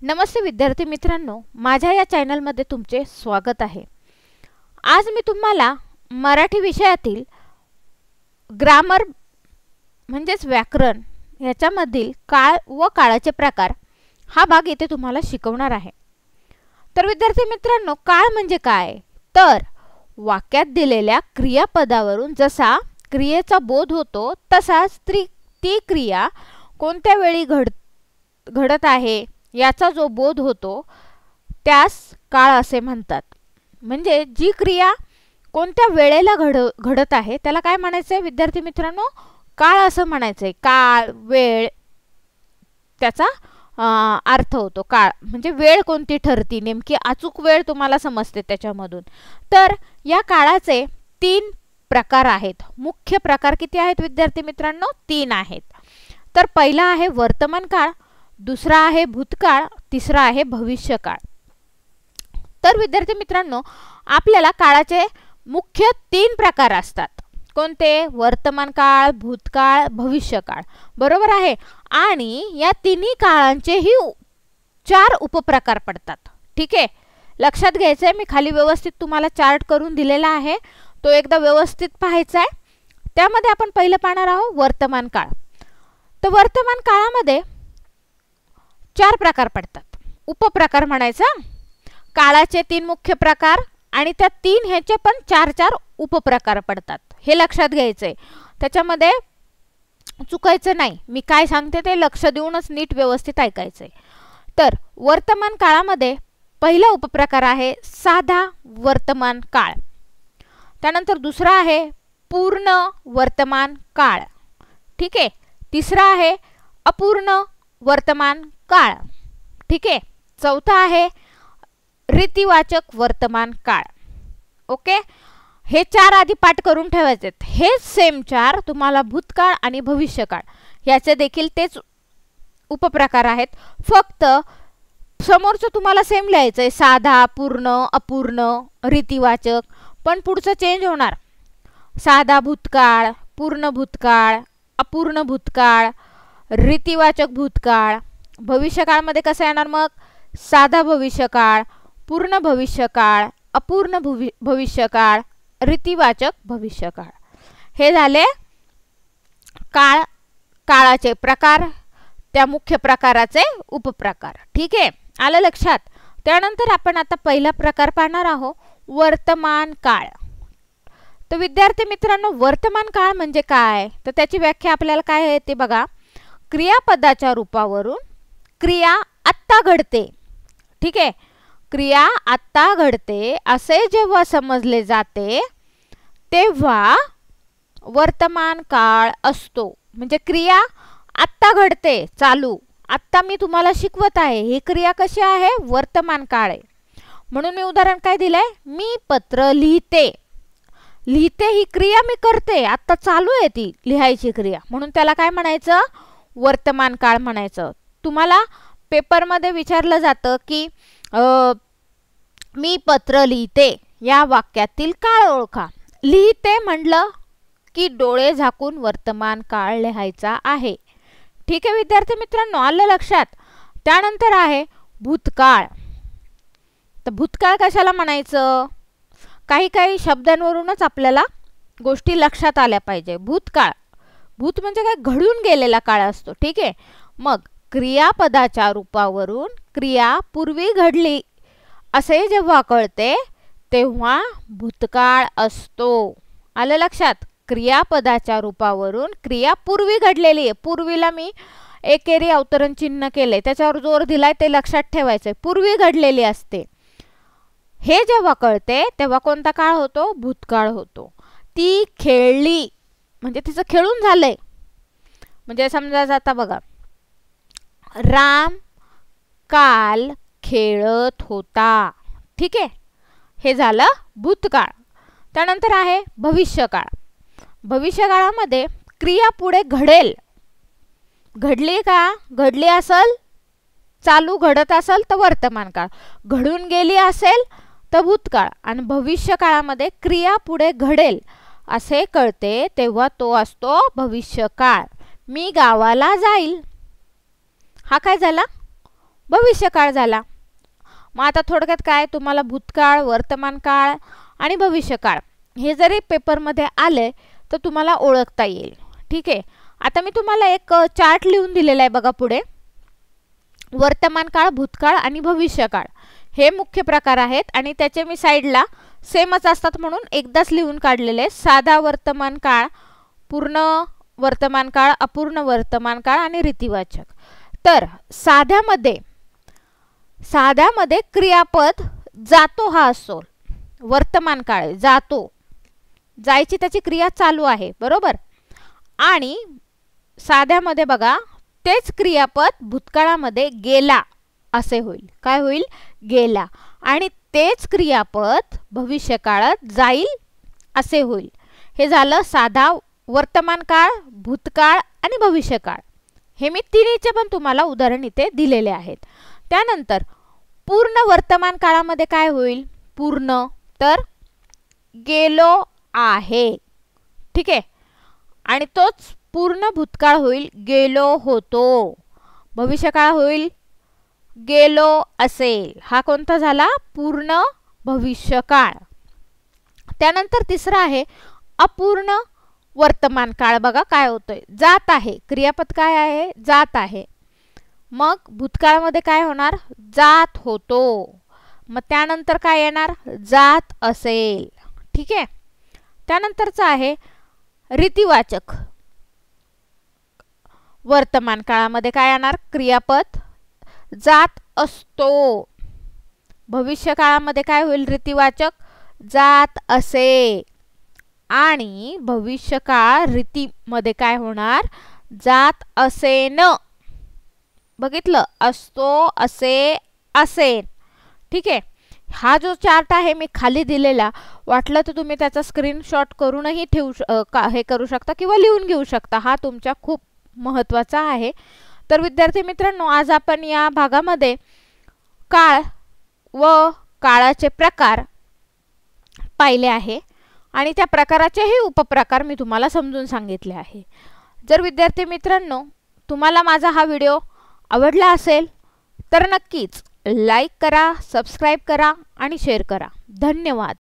नमस्ते विद्यार्थी मित्रांनो, माझ्या या चॅनलमध्ये तुमचे स्वागत आहे। आज मी तुम्हाला मराठी विषयातील ग्रामर म्हणजेच व्याकरण याच्यामधील काळ व काळाचे प्रकार हा भाग इथे तुम्हाला शिकवणार आहे। तर विद्यार्थी मित्रांनो, काळ म्हणजे काय? तर वाक्यात दिलेल्या क्रियापदावरून जसा क्रियेचा बोध होतो तसाच ती क्रिया कोणत्या वेळी घडत आहे याचा जो बोध होतो त्यास काळ असे म्हणतात। म्हणजे जी क्रिया कोणत्या वेळेला घडत आहे त्याला काय म्हणायचे विद्यार्थी मित्रांनो? काळ असं म्हणायचे। काळ वेळ त्याचा अर्थ होतो। काळ म्हणजे वेळ कोणती ठरती, नेमकी अचूक वेळ तुम्हाला समजते त्याच्यामधून। तर या काळाचे 3 प्रकार आहेत। मुख्य प्रकार किती आहेत विद्यार्थी मित्रांनो? 3 आहेत। तर पहिला आहे वर्तमान काळ, दुसरा आहे भूतकाळ, तिसरा आहे भविष्यकाळ। तर विद्यार्थी मित्रांनो, आपल्याला काळाचे मुख्य 3 प्रकार असतात। कोणते? वर्तमान काळ, भूतकाळ, भविष्यकाळ, बरोबर आहे। आणि या तिन्ही काळांचेही 4 उपप्रकार पडतात। ठीक आहे, लक्षात घ्यायचं आहे। मी खाली व्यवस्थित तुम्हाला चार्ट करून दिलेला आहे, तो एकदा व्यवस्थित पाहायचा आहे। त्यामध्ये आपण पहिलं पाहणार आहोत वर्तमान काळ। तर वर्तमान काळामध्ये 4 प्रकार पडतात, उपप्रकार म्हणायचा। काळाचे 3 मुख्य प्रकार आणि त्या 3 ह्याचे पण 4 उपप्रकार पडतात, हे लक्षात घ्यायचंय। त्याच्यामध्ये चुकायचं नाही, मी काय सांगते ते लक्ष देऊनच नीट व्यवस्थित ऐकायचंय। तर वर्तमान काळामध्ये पहिला उपप्रकार आहे साधा वर्तमान काळ, त्यानंतर दुसरा आहे पूर्ण वर्तमान काळ, ठीक आहे, तिसरा आहे अपूर्ण वर्तमान काळ, ठीक आहे, चौथा आहे रीतिवाचक वर्तमान काळ। ओके, हे 4 आधी पाठ करून ठेवायचे। हे सेम 4 तुम्हाला भूतकाळ आणि भविष्यकाळ याचे देखील तेच उपप्रकार आहेत, फक्त समोरचं तुम्हाला सेम लिहायचंय, साधा, पूर्ण, अपूर्ण, रीतिवाचक, पण पुढचं चेंज होणार। साधा भूतकाळ, पूर्ण भूतकाळ, अपूर्ण भूतकाळ, रीतिवाचक भूतकाळ। भविष्यकाळमध्ये कसं येणार मग? साधा भविष्यकाळ, पूर्ण भविष्यकाळ, अपूर्ण भविष्यकाळ, रीतिवाचक भविष्यकाळ। हे झाले काळाचे प्रकार, त्या मुख्य प्रकाराचे उपप्रकार। ठीक आहे, आलं लक्षात? त्यानंतर आपण आता पहिला प्रकार पाहणार आहोत, वर्तमान काळ। तर विद्यार्थी मित्रांनो, वर्तमान काळ म्हणजे काय? तर त्याची व्याख्या आपल्याला काय आहे ते बघा। क्रियापदाच्या रूपावरून क्रिया आत्ता घडते, ठीक आहे, क्रिया आत्ता घडते असे जेव्हा समजले जाते तेव्हा वर्तमान काळ असतो। म्हणजे क्रिया आत्ता घडते, चालू, आत्ता मी तुम्हाला शिकवत आहे, ही क्रिया कशी आहे? वर्तमान काळ आहे। म्हणून मी उदाहरण काय दिलंय? मी पत्र लिहिते, लिहिते ही क्रिया मी करते, आत्ता चालू आहे ती लिहायची क्रिया, म्हणून त्याला काय म्हणायचं? वर्तमान काळ म्हणायचं। तुम्हाला पेपरमध्ये विचारलं जातं की मी पत्र लिहिते या वाक्यातील काळ ओळखा। लिहिते म्हणलं की डोळे झाकून वर्तमान काळ लिहायचा आहे। ठीक आहे विद्यार्थी मित्रांनो, आलं लक्षात? त्यानंतर आहे भूतकाळ। तर भूतकाळ कशाला म्हणायचं? काही शब्दांवरूनच आपल्याला गोष्टी लक्षात आल्या पाहिजे। भूतकाळ, भूत म्हणजे काय? घडून गेलेला काळ असतो, ठीक आहे। मग क्रियापदाच्या रूपावरून क्रिया पूर्वी घडली असे जेव्हा कळते तेव्हा भूतकाळ असतो। आलं लक्षात? क्रियापदाच्या रूपावरून क्रिया पूर्वी घडलेली आहे, पूर्वीला मी एकेरी अवतरण चिन्ह केले, त्याच्यावर जोर दिलाय, ते लक्षात ठेवायचंय, पूर्वी घडलेली असते। हे जेव्हा कळते तेव्हा कोणता काळ होतो? भूतकाळ होतो। ती खेळली म्हणजे तिचं खेळून झालंय। म्हणजे समजा जाता बघा, राम काल खेळत होता, ठीक आहे, हे झालं भूतकाळ। त्यानंतर आहे भविष्यकाळ। भविष्यकाळामध्ये क्रिया पुढे घडेल, घडली का? घडली असेल, चालू घडत असेल तर वर्तमान काळ, घडून गेली असेल तर भूतकाळ। आणि भविष्यकाळामध्ये क्रिया पुढे घडेल असे कळते तेव्हा तो असतो भविष्यकाळ। मी गावाला जाईल, हा काय झाला? भविष्यकाळ झाला. मग आता थोडक्यात काय, तुम्हाला भूतकाळ, वर्तमान काळ आणि भविष्यकाळ हे जरी पेपरमध्ये आले तर तुम्हाला ओळखता येईल. ठीक आहे. आता मी तुम्हाला एक चार्ट लिहून दिलेला आहे बघा पुढे. वर्तमान काळ, भूतकाळ आणि भविष्यकाळ हे मुख्य प्रकार आहेत आणि त्याचे मी साईडला सेमच असतात म्हणून एकदाच लिहून काढलेले. साधा वर्तमान काळ, पूर्ण वर्तमान काळ, अपूर्ण वर्तमान काळ आणि रीतिवाचक. तर साध्यामध्ये क्रियापद जातो हा असतो. वर्तमान काळ जातो, जायची त्याची क्रिया चालू आहे, बरोबर. आणि साध्यामध्ये बघा तेच क्रियापद भूतकाळामध्ये गेला असे होईल. काय होईल? गेला. आणि तेच क्रियापद भविष्यकाळात जाईल असे होईल. हे झालं साधा वर्तमान काळ, भूतकाळ आणि भविष्यकाळ. हे मी तिन्हीचे पण तुम्हाला उदाहरण इथे दिलेले आहेत. त्यानंतर पूर्ण वर्तमान काळामध्ये काय होईल? पूर्ण तर गेलो आहे. ठीक आहे. आणि तोच पूर्ण भूतकाळ होईल गेलो होतो. भविष्यकाळ होईल गेलो असेल. हा कोणता झाला? पूर्ण भविष्यकाळ. त्यानंतर तिसरा आहे अपूर्ण वर्तमान काळ. बघा काय होतंय, जात आहे. क्रियापद काय आहे? जात आहे. मग भूतकाळामध्ये काय होणार? जात होतो. मग त्यानंतर काय येणार? जात असेल. ठीक आहे. त्यानंतरचा आहे रीतिवाचक. वर्तमान काळामध्ये काय येणार? क्रियापद जात असतो. भविष्य काळामध्ये काय होईल? रीतिवाचक जात असे. आणि भविष्यकाळ रीतीमध्ये काय होणार? जात असेन. बघितलं? असतो, असे, असेन. ठीक आहे. हा जो चार्ट आहे मी खाली दिलेला, वाटलं तर तुम्ही त्याचा स्क्रीनशॉट करूनही हे करू शकता किंवा लिहून घेऊ शकता. हा तुमच्या खूप महत्त्वाचा आहे. तर विद्यार्थी मित्रांनो, आज आपण या भागामध्ये काळ व काळाचे प्रकार पाहिले आहे आणि त्या प्रकाराचेही उपप्रकार मी तुम्हाला समजून सांगितले आहे. जर विद्यार्थी मित्रांनो तुम्हाला माझा हा व्हिडिओ आवडला असेल तर नक्कीच लाईक करा, सबस्क्राईब करा आणि शेअर करा. धन्यवाद.